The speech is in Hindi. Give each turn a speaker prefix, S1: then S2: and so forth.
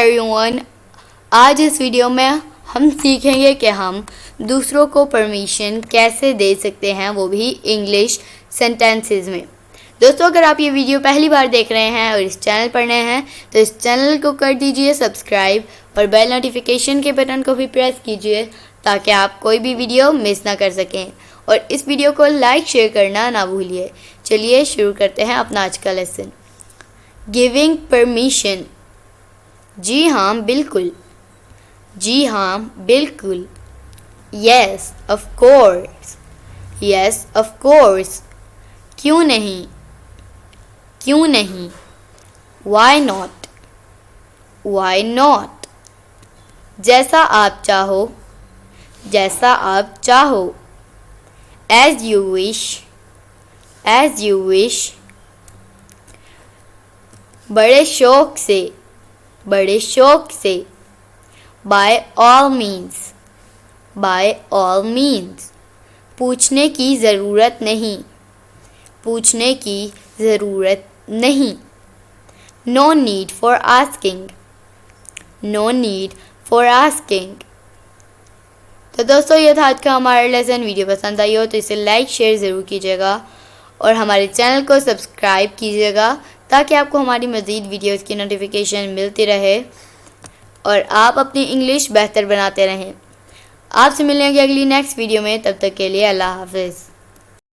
S1: एवरीवन, आज इस वीडियो में हम सीखेंगे कि हम दूसरों को परमिशन कैसे दे सकते हैं, वो भी इंग्लिश सेंटेंसेस में। दोस्तों, अगर आप ये वीडियो पहली बार देख रहे हैं और इस चैनल पर नए हैं तो इस चैनल को कर दीजिए सब्सक्राइब और बेल नोटिफिकेशन के बटन को भी प्रेस कीजिए ताकि आप कोई भी वीडियो मिस ना कर सकें, और इस वीडियो को लाइक शेयर करना ना भूलिए। चलिए शुरू करते हैं अपना आज का लेसन। Giving permission. जी हाँ बिल्कुल, जी हाँ बिल्कुल। Yes of course, yes of course. क्यों नहीं, क्यों नहीं। Why not, why not. जैसा आप चाहो, जैसा आप चाहो। As you wish, as you wish. बड़े शौक से, बड़े शौक से। By all means, by all means. पूछने की ज़रूरत नहीं, पूछने की ज़रूरत नहीं। No need for asking, no need for asking. तो दोस्तों, ये था आज का हमारा लेसन। वीडियो पसंद आई हो तो इसे लाइक शेयर ज़रूर कीजिएगा और हमारे चैनल को सब्सक्राइब कीजिएगा ताकि आपको हमारी मज़ीद वीडियोज़ की नोटिफिकेशन मिलती रहे और आप अपनी इंग्लिश बेहतर बनाते रहें। आपसे मिलेंगे अगली नेक्स्ट वीडियो में, तब तक के लिए अल्लाह हाफ़िज़।